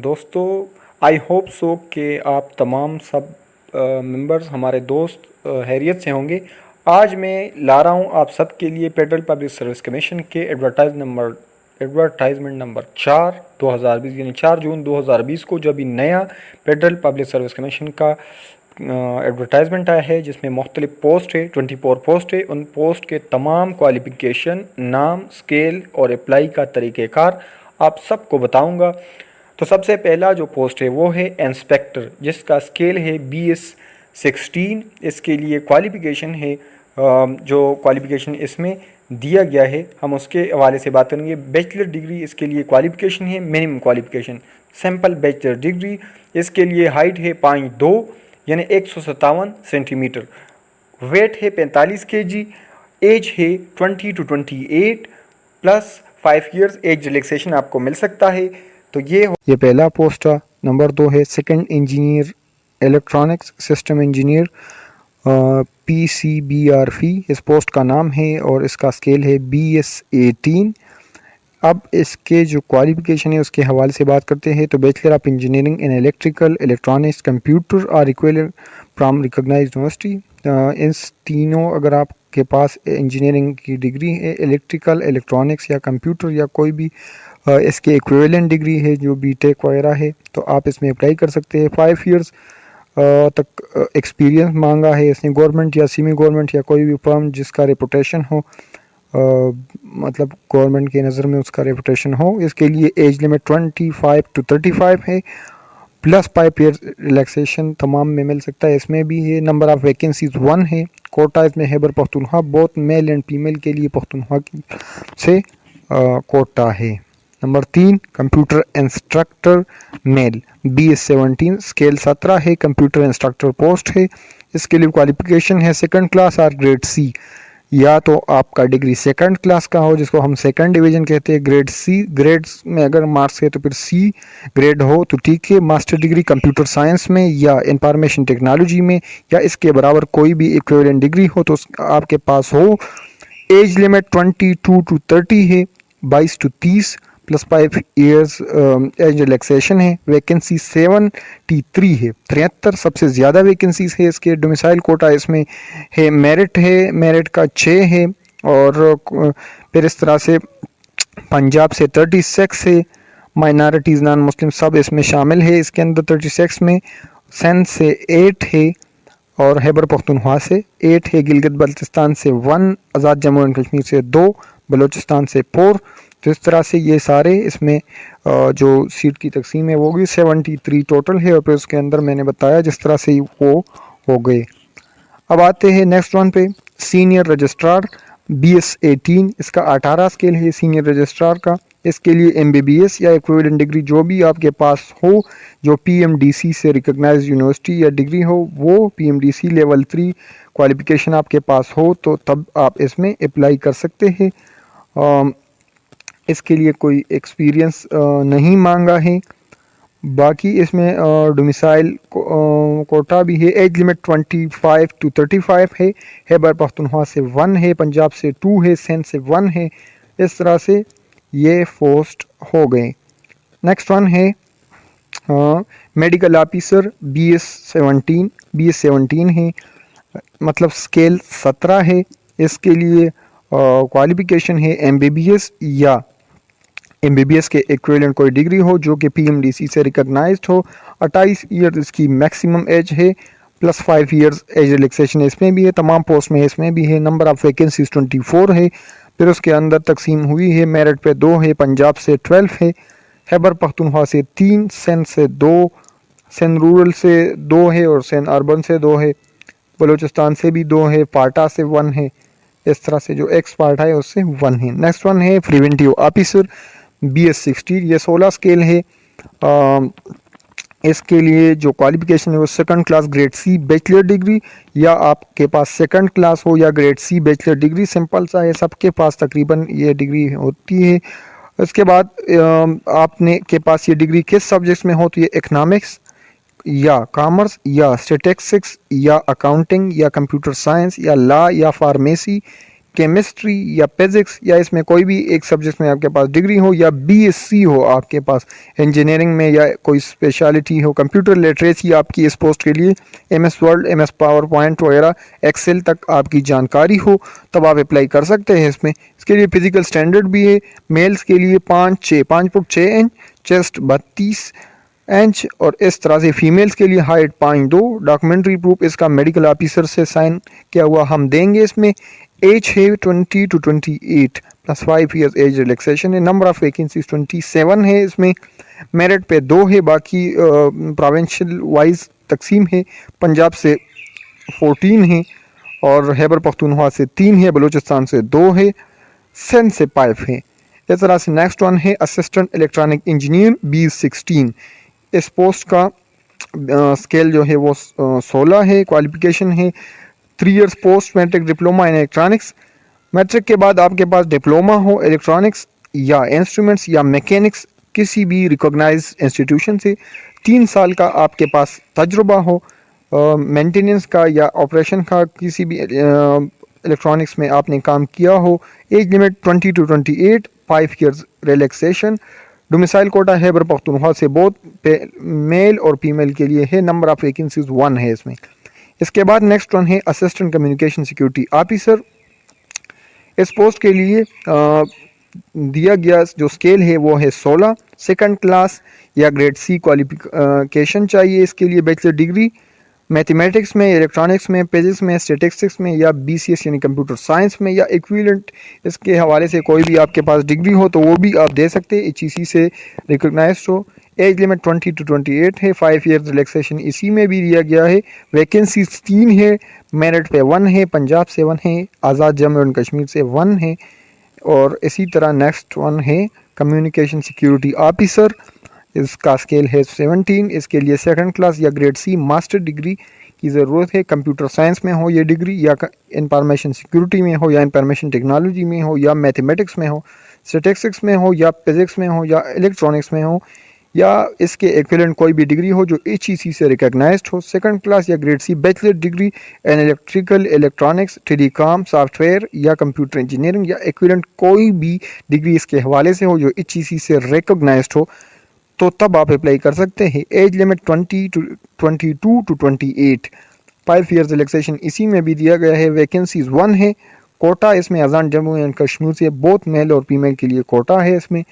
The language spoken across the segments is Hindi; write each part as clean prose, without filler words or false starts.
दोस्तों, आई होप सो कि आप तमाम सब मेंबर्स हमारे दोस्त हैरियत से होंगे। आज मैं ला रहा हूँ आप सब के लिए फेडरल पब्लिक सर्विस कमीशन के एडवर्टाइजमेंट नंबर 4 2020 यानी 4 जून 2020 को जो अभी नया फेडरल पब्लिक सर्विस कमीशन का एडवर्टाइजमेंट आया है, जिसमें मुख्तलिफ पोस्ट है, 24 पोस्ट है। उन पोस्ट के तमाम क्वालिफ़िकेशन, नाम, स्केल और अप्लाई का तरीक़ेकार आप सबको बताऊंगा। तो सबसे पहला जो पोस्ट है वो है इंस्पेक्टर, जिसका स्केल है BS16। इसके लिए क्वालिफ़िकेशन है, जो क्वालिफ़िकेशन इसमें दिया गया है हम उसके हवाले से बात करेंगे। बैचलर डिग्री इसके लिए क्वालिफ़िकेशन है, minimum qualification simple bachelor degree. इसके लिए हाइट है 5'2" यानी 157 सेंटीमीटर, वेट है 45 kg, एज है 20 to 28 plus 5 years age relaxation आपको मिल सकता है। तो ये पहला पोस्ट था। नंबर 2 है second engineer electronics system engineer PCBRF, इस पोस्ट का नाम है और इसका स्केल है BS18। अब इसके जो क्वालिफिकेशन है उसके हवाले से बात करते हैं। तो bachelor of engineering in electrical, electronics, computer और इक्विवेलेंट फ्रॉम रिकॉग्नाइज्ड यूनिवर्सिटी। इस तीनों अगर आपके पास इंजीनियरिंग की डिग्री है, इलेक्ट्रिकल, इलेक्ट्रॉनिक्स या कंप्यूटर या कोई भी इसके इक्विवेलेंट डिग्री है जो बीटेक वगैरह है, तो आप इसमें अप्लाई कर सकते हैं। 5 years तक एक्सपीरियंस मांगा है इसने। गवर्नमेंट या सेमी गवर्नमेंट या कोई भी फर्म जिसका रेपुटेशन हो, मतलब गवर्नमेंट की नज़र में उसका रेपुटेशन हो। इसके लिए एज लिमिट 25 to 35 है, प्लस 5 years रिलैक्सेशन तमाम में मिल सकता है। इसमें भी है। नंबर ऑफ़ वैकेंसीज 1 है। कोटा इसमें Khyber Pakhtunkhwa, both male and female के लिए पख्तूनख्वा से कोटा है। Number 3 computer instructor male BS17, scale 17 है, कंप्यूटर इंस्ट्रक्टर पोस्ट है। इसके लिए क्वालिफिकेशन है सेकंड क्लास और ग्रेड C, या तो आपका डिग्री सेकंड क्लास का हो जिसको हम सेकंड डिवीजन कहते हैं। ग्रेड C, ग्रेड्स में अगर मार्क्स है तो फिर C ग्रेड हो तो ठीक है। मास्टर डिग्री कंप्यूटर साइंस में या इंफॉर्मेशन टेक्नोलॉजी में या इसके बराबर कोई भी इक्विवेलेंट डिग्री हो तो आपके पास हो। एज लिमिट 22 to 30 है, 22 to 30 plus 5 years age relaxation है। वैकेंसी 73 है, 73 सबसे ज़्यादा वैकेंसीज है इसके। डोमिसाइल कोटा इसमें है, मेरिट है, मेरिट का 6 है। और फिर इस तरह से पंजाब से 36 है, माइनॉरिटीज़, नॉन मुस्लिम सब इसमें शामिल है इसके अंदर 36 में। सिंध से 8 है और खैबर पख्तूनख्वा से 8 है। गिलगित बल्तिस्तान से 1, आज़ाद जम्मू एंड कश्मीर से 2, बलूचिस्तान से 4। तो इस तरह से ये सारे इसमें जो सीट की तकसीम है वो भी 73 टोटल है। और फिर उसके अंदर मैंने बताया जिस तरह से वो हो गए। अब आते हैं नेक्स्ट वन पे, सीनियर रजिस्ट्रार BS18, इसका 18 स्केल है सीनियर रजिस्ट्रार का। इसके लिए MBBS या इक्विवेलेंट डिग्री जो भी आपके पास हो, जो PMDC से रिकॉग्नाइज्ड यूनिवर्सिटी या डिग्री हो, वो PMDC लेवल 3 क्वालिफिकेशन आपके पास हो तो तब आप इसमें अप्लाई कर सकते हैं। इसके लिए कोई एक्सपीरियंस नहीं मांगा है। बाकी इसमें डोमिसाइल कोटा भी है। एज लिमिट 25 to 35 है। खैबर पख्तूनख्वा से 1 है, पंजाब से 2 है, सिंध से 1 है। इस तरह से ये पोस्ट हो गए। नेक्स्ट वन है मेडिकल ऑफिसर BS17 है, मतलब स्केल 17 है। इसके लिए क्वालिफिकेशन है MBBS या MBBS के इक्विवेलेंट कोई डिग्री हो जो कि PMDC से रिकॉग्नाइज्ड हो। 28 ईयर इसकी मैक्सिमम एज है, प्लस 5 years एज रिलैक्सेशन इसमें भी है। तमाम पोस्ट में इसमें भी है। नंबर ऑफ़ वैकेंसीज 24 है। फिर उसके अंदर तकसीम हुई है। मेरिट पे 2 है, पंजाब से 12 है, खैबर पख्तूनख्वा से 3, सिंध से 2, सिंध रूरल से 2 है और सिंध अर्बन से 2 है, बलूचिस्तान से भी 2 है, पाटा से 1 है। इस तरह से जो एक्स पार्ट है उससे 1 है। नेक्स्ट वन है प्रिवेंटिव ऑफिसर BS16, ये 16 स्केल है। इसके लिए जो क्वालिफिकेशन है वो second class grade C bachelor degree, या आपके पास सेकंड क्लास हो या grade C bachelor degree, simple सा है, सबके पास तकरीबन ये डिग्री होती है। इसके बाद आपने के पास ये डिग्री किस सब्जेक्ट्स में हो, तो ये इकनॉमिक्स या कॉमर्स या स्टैटिस्टिक्स या अकाउंटिंग या कंप्यूटर साइंस या लॉ या फार्मेसी केमिस्ट्री या फिजिक्स या इसमें कोई भी एक सब्जेक्ट में आपके पास डिग्री हो, या बीएससी हो आपके पास इंजीनियरिंग में, या कोई स्पेशलिटी हो, कंप्यूटर लिटरेसी आपकी इस पोस्ट के लिए, MS word, MS power point वगैरह, एक्सेल तक आपकी जानकारी हो, तब आप अप्लाई कर सकते हैं इसमें। इसके लिए फिजिकल स्टैंडर्ड भी है। मेल्स के लिए 5 फुट 6 इंच, चेस्ट 32 इंच, और इस तरह से फीमेल्स के लिए हाइट 5'2". डॉक्यूमेंट्री प्रूफ इसका मेडिकल ऑफिसर से साइन किया हुआ हम देंगे। इसमें एज है 20 to 28 plus 5 years age relaxation है। नंबर ऑफ वैकेंसीज 27 है। इसमें मेरिट पे 2 है, बाकी प्रोविंशियल वाइज तकसीम है। पंजाब से 14 है और खैबर पख्तूनख्वा से 3 है, बलूचिस्तान से 2 है, सिंध से 5 है। इस तरह से नेक्स्ट वन है असिस्टेंट इलेक्ट्रॉनिक इंजीनियर B16। इस पोस्ट का स्केल जो है वो 16 है। क्वालिफिकेशन है 3 years post matric diploma in electronics. Matric के बाद आपके पास डिप्लोमा हो इलेक्ट्रॉनिक्स या इंस्ट्रूमेंट्स या मैकेनिक्स किसी भी रिकॉग्नाइज इंस्टीट्यूशन से, 3 साल का आपके पास तजुर्बा हो मेंटेनेंस का या ऑपरेशन का, किसी भी इलेक्ट्रॉनिक्स में आपने काम किया हो। Age limit 20 to 28, 5 years relaxation. Domicile quota Khyber Pakhtunkhwa से बोथ मेल और फीमेल के लिए है। नंबर ऑफ वैकेंसीज 1 है इसमें। इसके बाद नेक्स्ट वन है असिस्टेंट कम्युनिकेशन सिक्योरिटी ऑफिसर। इस पोस्ट के लिए दिया गया जो स्केल है वो है 16। सेकंड क्लास या ग्रेड C क्वालिफिकेशन चाहिए। इसके लिए बैचलर डिग्री मैथमेटिक्स में, इलेक्ट्रॉनिक्स में, फिजिक्स में, स्टैटिस्टिक्स में, या BCS यानी कंप्यूटर साइंस में, या इक्विवेलेंट इसके हवाले से कोई भी आपके पास डिग्री हो तो वो भी आप दे सकते हैं, HEC से रिकॉग्नाइज हो। एज लिमिट 20 to 28 है। 5 ईयर्स रिलैक्सेशन इसी में भी दिया गया है। वैकेंसीज 3 है। मेरिट पे 1 है। पंजाब से 1 है, आज़ाद जम्मू एंड कश्मीर से 1 है, और इसी तरह नेक्स्ट वन है कम्युनिकेशन सिक्योरिटी ऑफिसर। इसका स्केल है 17। इसके लिए सेकंड क्लास या ग्रेड C मास्टर डिग्री की ज़रूरत है। कंप्यूटर साइंस में हो ये डिग्री, या इंफॉर्मेशन सिक्योरिटी में हो, या इंफॉर्मेशन टेक्नोलॉजी में हो, या मैथमेटिक्स में हो, स्टैटिस्टिक्स में हो, या फिजिक्स में हो, या इलेक्ट्रॉनिक्स में हो, या इसके इक्विवेलेंट कोई भी डिग्री हो जो HEC से रिकॉग्नाइज्ड हो। सेकंड क्लास या grade C bachelor degree in electrical, electronics, telecom, software या कंप्यूटर इंजीनियरिंग, या इक्विवेलेंट कोई भी डिग्री इसके हवाले से हो जो HEC से रिकॉग्नाइज्ड हो, तो तब आप अप्लाई कर सकते हैं। Age limit 22 to 28, 5 years relaxation इसी में भी दिया गया है। वैकेंसीज 1 है। कोटा इसमें आज़ाद जम्मू एंड कश्मीर से बोथ मेल और फीमेल के लिए कोटा है इसमें।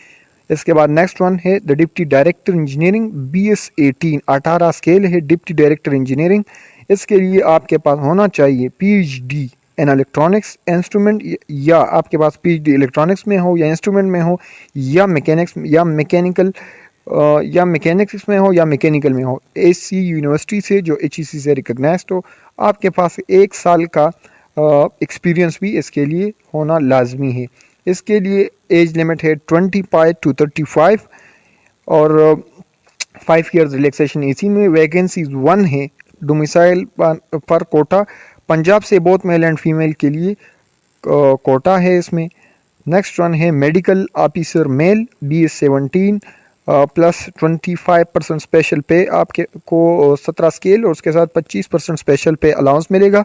इसके बाद नेक्स्ट वन है the deputy director engineering BS18, 18 scale है। डिप्टी डायरेक्टर इंजीनियरिंग इसके लिए आपके पास होना चाहिए PhD इन इलेक्ट्रॉनिक्स इंस्ट्रूमेंट, या आपके पास PhD इलेक्ट्रॉनिक्स में हो या इंस्ट्रूमेंट में हो, या मैकेनिक्स या मैकेनिकल या मैकेनिक्स में हो या मैकेनिकल में हो, AC यूनिवर्सिटी से जो HEC से रिकॉग्नाइज्ड हो। आपके पास 1 साल का एक्सपीरियंस भी इसके लिए होना लाजमी है। इसके लिए एज लिमिट है 25 to 35 और 5 ईयर्स रिलैक्सेशन इसी में। वैकेंसीज 1 है। डोमिसाइल पर कोटा पंजाब से बोथ मेल एंड फीमेल के लिए कोटा है इसमें। नेक्स्ट वन है medical officer male BS17 plus 25% special pay आपके को 17 स्केल और उसके साथ 25% स्पेशल पे अलाउंस मिलेगा।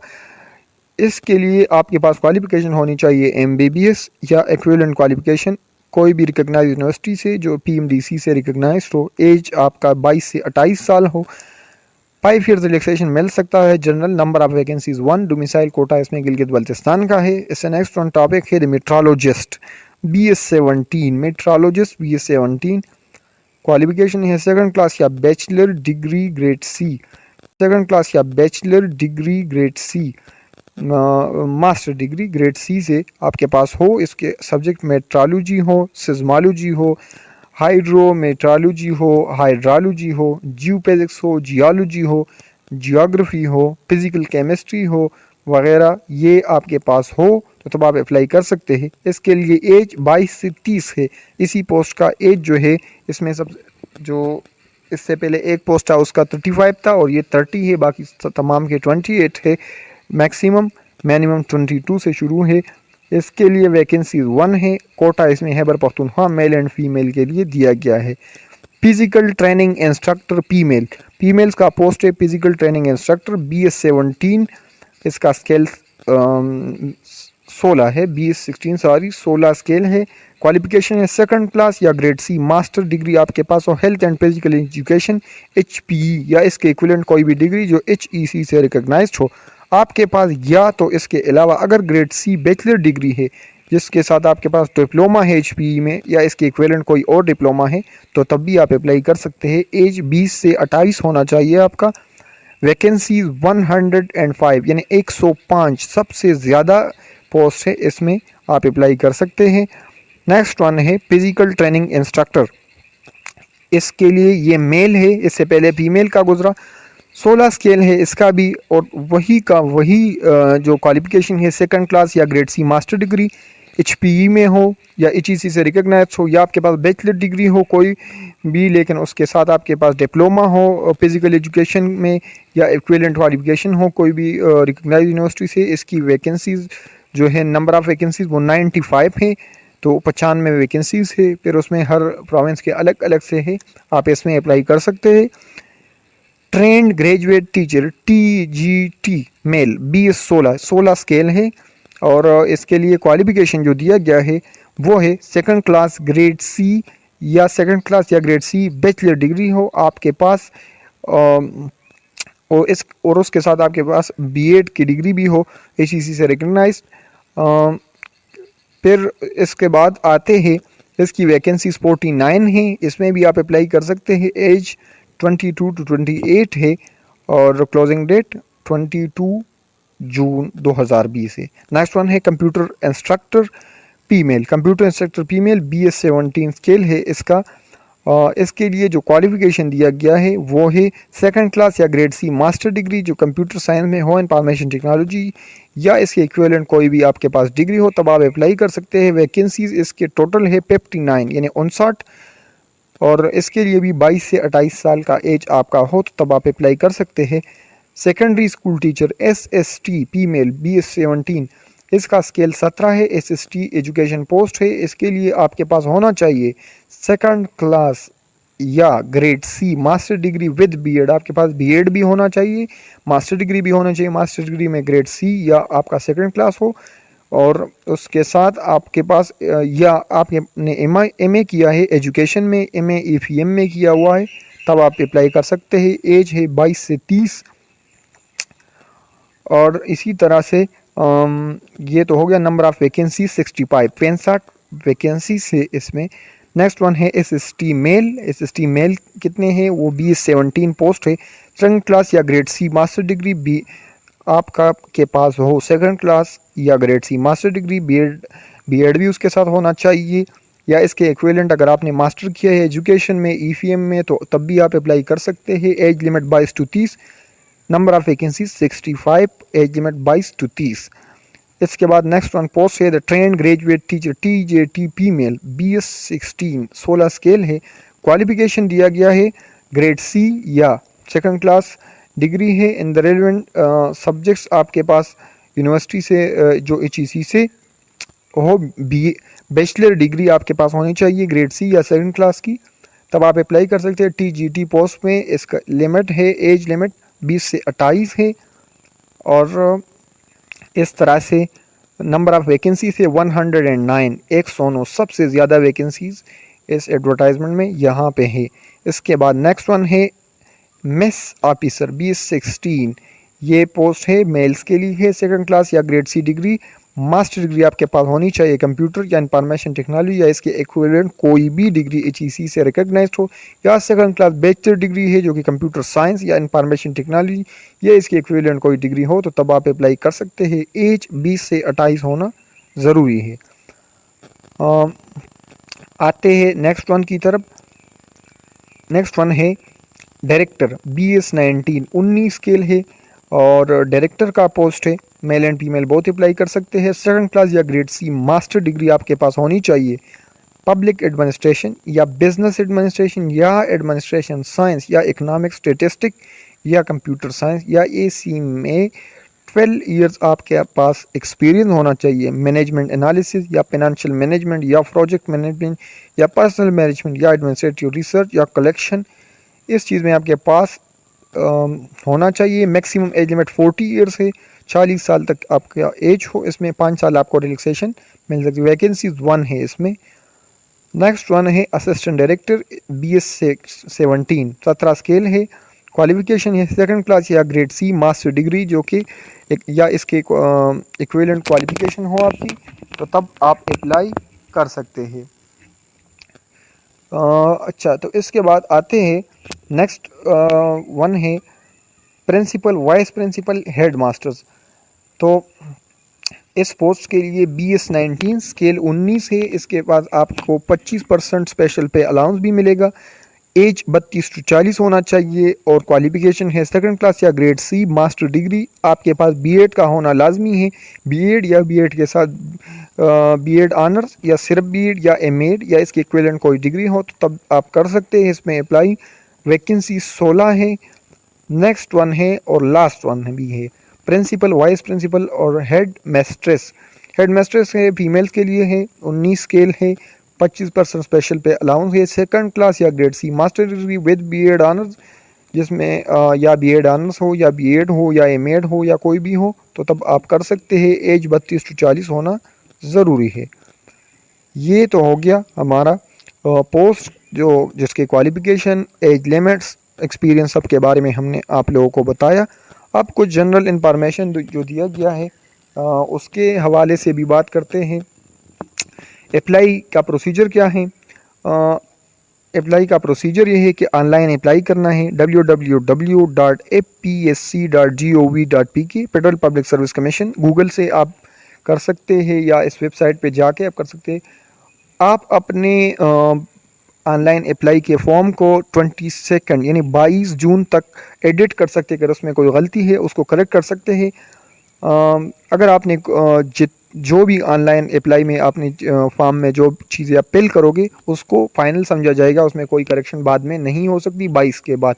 इसके लिए आपके पास क्वालिफिकेशन होनी चाहिए MBBS या इक्विवेलेंट क्वालिफिकेशन कोई भी रिकॉग्नाइज यूनिवर्सिटी से जो PMDC से रिकॉग्नाइज्ड हो। एज आपका 22 से 28 साल हो। 5 ईयर्स रिलैक्सेशन मिल सकता है। General number of vacancies 1। Domicile quota इसमें गिलगित बल्तिस्तान का है। इससे नेक्स्ट वन टॉपिक है the meteorologist BS17। Meteorologist BS17 qualification है सेकंड क्लास या bachelor degree grade C, second class या bachelor degree grade C, master degree grade C से आपके पास हो। इसके सब्जेक्ट मेट्रोलॉजी हो, सिज्मोलॉजी हो, हाइड्रोमेट्रोलॉजी हो, हाइड्रोलॉजी हो, जियोफिजिक्स हो, जियोलॉजी हो, जियोग्राफी हो, फिजिकल केमिस्ट्री हो वगैरह, ये आपके पास हो तो तब आप अप्लाई कर सकते हैं। इसके लिए एज 22 से 30 है। इसी पोस्ट का एज जो है इसमें सब जो इससे पहले एक पोस्ट था उसका 35 था और ये 30 है, बाकी तमाम के 28 है। मैक्सिमम मिनिमम 22 से शुरू है। इसके लिए वैकेंसीज 1 है। कोटा इसमें Khyber Pakhtunkhwa mail and female के लिए दिया गया है। Physical training instructor female, females का पोस्ट है फिजिकल ट्रेनिंग इंस्ट्रक्टर BS17। इसका स्केल 16 है, BS16 सॉरी 16 स्केल है। क्वालिफिकेशन है सेकंड क्लास या ग्रेड सी मास्टर डिग्री आपके पास हो, health and physical education HPE या इसके इक्विवेलेंट कोई भी डिग्री जो HEC से रिकॉग्नाइज्ड हो आपके पास, या तो इसके अलावा अगर ग्रेड सी बैचलर डिग्री है जिसके साथ आपके पास डिप्लोमा है HPE में या इसके इक्विवेलेंट कोई और डिप्लोमा है तो तब भी आप अप्लाई कर सकते हैं। एज 20 से 28 होना चाहिए आपका। वैकेंसीज 105 यानी 105 सबसे ज़्यादा पोस्ट है, इसमें आप अप्लाई कर सकते हैं। नेक्स्ट वन है फिजिकल ट्रेनिंग इंस्ट्रक्टर। इसके लिए ये मेल है, इससे पहले फीमेल का गुजरा। 16 स्केल है इसका भी, और वही जो क्वालिफिकेशन है सेकंड क्लास या grade C master degree HPE में हो या HEC से रिकॉग्नाइज हो, या आपके पास बैचलर डिग्री हो कोई भी लेकिन उसके साथ आपके पास डिप्लोमा हो फिजिकल एजुकेशन में या इक्विवेलेंट क्वालिफिकेशन हो कोई भी रिकॉग्नाइज यूनिवर्सिटी से। इसकी वैकेंसीज जो है नंबर ऑफ़ वैकेंसीज वो 95 है, तो 95 वैकेंसीज है, फिर उसमें हर प्रोविंस के अलग अलग से है, आप इसमें अप्लाई कर सकते हैं। Trained graduate teacher TGT male BS16 16 scale है, और इसके लिए क्वालिफिकेशन जो दिया गया है वो है सेकंड क्लास ग्रेड सी या सेकंड क्लास या ग्रेड सी बैचलर डिग्री हो आपके पास, और उसके साथ आपके पास BEd की डिग्री भी हो HEC से रिकग्नाइज। फिर इसके बाद आते हैं इसकी वैकेंसीज 49 है, इसमें भी आप अप्लाई कर सकते हैं। एज 22 to 28 है और क्लोजिंग डेट 22 जून 2020 है। नेक्स्ट वन है computer instructor female. Computer instructor female BS17 scale है इसका। इसके लिए जो क्वालिफिकेशन दिया गया है वो है सेकंड क्लास या ग्रेड सी मास्टर डिग्री जो कंप्यूटर साइंस में हो, इंफॉर्मेशन टेक्नोलॉजी या इसके इक्विवेलेंट कोई भी आपके पास डिग्री हो, तब आप अप्लाई कर सकते हैं। वैकेंसीज इसके टोटल है 59 यानी 59, और इसके लिए भी 22 से 28 साल का एज आपका हो तो तब आप अप्लाई कर सकते हैं। Secondary school teacher SST female BS17, इसका स्केल 17 है। SST एजुकेशन पोस्ट है, इसके लिए आपके पास होना चाहिए सेकंड क्लास या grade C master degree with BEd, आपके पास BEd भी होना चाहिए, मास्टर डिग्री भी होना चाहिए। मास्टर डिग्री में ग्रेड सी या आपका सेकंड क्लास हो, और उसके साथ आपके पास या आपने MA किया है एजुकेशन में, MA EFM में किया हुआ है, तब आप अप्लाई कर सकते हैं। एज है 22 से 30, और इसी तरह से ये तो हो गया। नंबर ऑफ़ वैकेंसी 65 वैकेंसी से इसमें। नेक्स्ट वन है SST मेल। SST मेल कितने हैं वो BS17 पोस्ट है। सेकंड क्लास या ग्रेड सी मास्टर डिग्री भी आपका के पास हो, सेकंड क्लास या grade C master degree, BEd भी उसके साथ होना चाहिए, या इसके इक्विवेलेंट अगर आपने मास्टर किया है एजुकेशन में EFM में तो तब भी आप अप्लाई कर सकते हैं। Age limit 22 to 30, number of vacancy 65, age limit 22 to 30। इसके बाद नेक्स्ट वन पोस्ट है the trend graduate teacher TJT female BS16 16 scale है। क्वालिफिकेशन दिया गया है ग्रेड सी या सेकंड क्लास डिग्री है इन द रेलिवेंट सब्जेक्ट्स आपके पास यूनिवर्सिटी से जो HEC से हो। बैचलर डिग्री आपके पास होनी चाहिए ग्रेड सी या सेकंड क्लास की, तब आप अप्लाई कर सकते हैं। TGT पोस्ट में इसका लिमिट है, एज लिमिट 20 से 28 है, और इस तरह से नंबर ऑफ़ वैकेंसी से 109 109 सबसे ज़्यादा वैकेंसीज इस एडवर्टाइजमेंट में यहाँ पे है। इसके बाद नेक्स्ट वन है मेस ऑफिसर BS16, ये पोस्ट है मेल्स के लिए है। सेकंड क्लास या grade C degree, master degree आपके पास होनी चाहिए कंप्यूटर या इंफॉर्मेशन टेक्नोलॉजी या इसके इक्विवेलेंट कोई भी डिग्री HEC से रिकॉग्नाइज्ड हो, या सेकंड क्लास बैचलर डिग्री है जो कि कंप्यूटर साइंस या इंफॉर्मेशन टेक्नोलॉजी या इसके इक्विवेलेंट कोई डिग्री हो तो तब आप अप्लाई कर सकते हैं। एज 20 से 28 होना ज़रूरी है। आते हैं नेक्स्ट वन की तरफ। नेक्स्ट वन है डायरेक्टर BS19 19 स्केल है, और डायरेक्टर का पोस्ट है। मेल एंड फीमेल बहुत अप्लाई कर सकते हैं। सेकंड क्लास या ग्रेड सी मास्टर डिग्री आपके पास होनी चाहिए। पब्लिक एडमिनिस्ट्रेशन या बिजनेस एडमिनिस्ट्रेशन या एडमिनिस्ट्रेशन साइंस या इकोनॉमिक्स स्टेटिस्टिक या कंप्यूटर साइंस या AC में 12 ईयर्स आपके पास एक्सपीरियंस होना चाहिए। मैनेजमेंट एनालिसिस या फाइनेंशियल मैनेजमेंट या प्रोजेक्ट मैनेजमेंट या पर्सनल मैनेजमेंट या एडमिनिस्ट्रेटिव रिसर्च या कलेक्शन, इस चीज़ में आपके पास होना चाहिए। मैक्सिमम एज लिमिट 40 ईयर्स है। 40 साल तक आपका एज हो, इसमें 5 साल आपको रिलैक्सेशन मिल सकती है। वैकेंसीज 1 है इसमें। नेक्स्ट वन है असिस्टेंट डायरेक्टर BS 17 स्केल है। क्वालिफिकेशन है सेकंड क्लास या ग्रेड C मास्टर डिग्री, जो कि या इसके इक्विवेलेंट क्वालिफिकेशन हो आपकी, तो तब आप अप्लाई कर सकते हैं। अच्छा, तो इसके बाद आते हैं नेक्स्ट वन है principal, vice principal, head masters. तो इस पोस्ट के लिए BS 19 स्केल 19 है। इसके बाद आपको 25% स्पेशल पे अलाउंस भी मिलेगा। एज 32 to 40 होना चाहिए और क्वालिफिकेशन है सेकंड क्लास या ग्रेड C मास्टर डिग्री। आपके पास B.Ed का होना लाजमी है। B.Ed या B.Ed के साथ B.Ed ऑनर्स या सिर्फ B.Ed या M.Ed या इसके इक्विवेलेंट कोई डिग्री हो तो तब आप कर सकते हैं इसमें अप्लाई। वैकेंसी 16 है। नेक्स्ट वन है और लास्ट वन भी है प्रिंसिपल, वाइस प्रिंसिपल और हेड मेस्ट्रेस। हेड मेस्ट्रेस है, फीमेल्स के लिए है, 19 स्केल है, 25% स्पेशल पे अलाउंस है, सेकंड क्लास या grade C master degree with B.Ed honours, जिसमें या B.Ed ऑनर्स हो या B.Ed हो या M.Ed हो या कोई भी हो तो तब आप कर सकते हैं। एज 32 to 40 होना ज़रूरी है। ये तो हो गया हमारा पोस्ट जिसके क्वालिफिकेशन, एज लिमिट्स, एक्सपीरियंस सब के बारे में हमने आप लोगों को बताया। अब कुछ जनरल इंफॉर्मेशन जो दिया गया है उसके हवाले से भी बात करते हैं। अप्लाई का प्रोसीजर क्या है? अप्लाई का प्रोसीजर ये है कि ऑनलाइन अप्लाई करना है www.apsc.gov.pk federal public service commission. Google से आप कर सकते हैं या इस वेबसाइट पे जाके आप कर सकते हैं। आप अपने ऑनलाइन अप्लाई के फॉर्म को 22 यानी 22 जून तक एडिट कर सकते हैं। अगर उसमें कोई गलती है उसको करेक्ट कर सकते हैं। अगर आपने जो भी ऑनलाइन अप्लाई में आपने फॉर्म में जो चीज़ें आप फिल करोगे उसको फाइनल समझा जाएगा, उसमें कोई करेक्शन बाद में नहीं हो सकती 22 के बाद।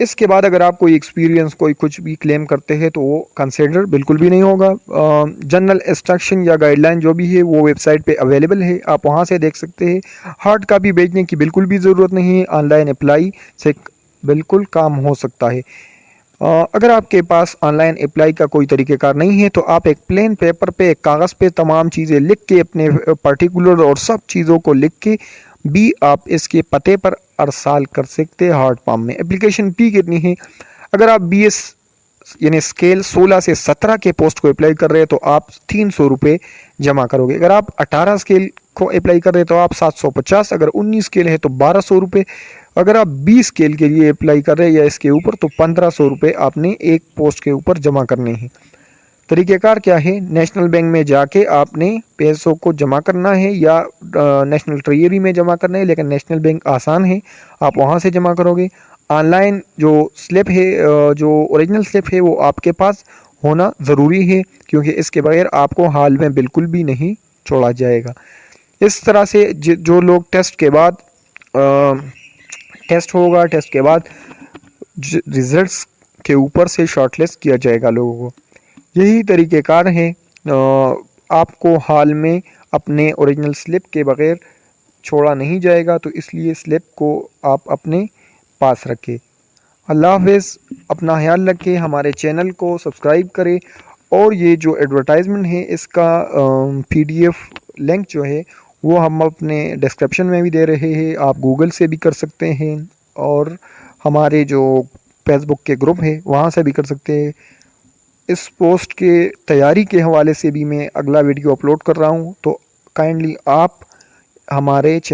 इसके बाद अगर आप कोई एक्सपीरियंस कोई कुछ भी क्लेम करते हैं तो वो कंसिडर बिल्कुल भी नहीं होगा। जनरल इंस्ट्रक्शन या गाइडलाइन जो भी है वो वेबसाइट पे अवेलेबल है, आप वहाँ से देख सकते हैं। हार्ड कापी भेजने की बिल्कुल भी ज़रूरत नहीं है, ऑनलाइन अप्लाई से बिल्कुल काम हो सकता है। अगर आपके पास ऑनलाइन अप्लाई का कोई तरीक़ेकार नहीं है तो आप एक प्लेन पेपर पे, एक कागज़ पे तमाम चीज़ें लिख के, अपने पर्टिकुलर और सब चीज़ों को लिख के भी आप इसके पते पर अरसाल कर सकते हैं हार्ड फॉर्म में। एप्लीकेशन फ़ी कितनी है? अगर आप BS यानी स्केल 16 से 17 के पोस्ट को अप्लाई कर रहे हैं तो आप 300 रुपये जमा करोगे। अगर आप 18 स्केल को अप्लाई कर रहे हैं तो आप 750, अगर 19 स्केल है तो 1200 रुपये, अगर आप 20 स्केल के लिए अप्लाई कर रहे हैं या इसके ऊपर तो 1500 रुपये आपने एक पोस्ट के ऊपर जमा करने हैं। तरीक़ेकार क्या है? नेशनल बैंक में जाके आपने पैसों को जमा करना है या नेशनल ट्रेजरी में जमा करना है, लेकिन नेशनल बैंक आसान है, आप वहाँ से जमा करोगे। ऑनलाइन जो स्लिप है, जो ओरिजिनल स्लिप है वो आपके पास होना ज़रूरी है, क्योंकि इसके बगैर आपको हाल में बिल्कुल भी नहीं छोड़ा जाएगा। इस तरह से जो लोग टेस्ट के बाद टेस्ट होगा, टेस्ट के बाद रिज़ल्ट्स के ऊपर से शॉर्टलिस्ट किया जाएगा लोगों को। यही तरीक़ेकार है। आपको हाल में अपने ओरिजिनल स्लिप के बग़ैर छोड़ा नहीं जाएगा, तो इसलिए स्लिप को आप अपने पास रखें। अल्लाह हाफ़िज़, अपना ख्याल रखें, हमारे चैनल को सब्सक्राइब करें और ये जो एडवर्टाइजमेंट है इसका PDF लिंक जो है वो हम अपने डिस्क्रिप्शन में भी दे रहे हैं, आप गूगल से भी कर सकते हैं और हमारे जो फेसबुक के ग्रुप है वहाँ से भी कर सकते हैं। इस पोस्ट के तैयारी के हवाले से भी मैं अगला वीडियो अपलोड कर रहा हूँ, तो काइंडली आप हमारे चैनल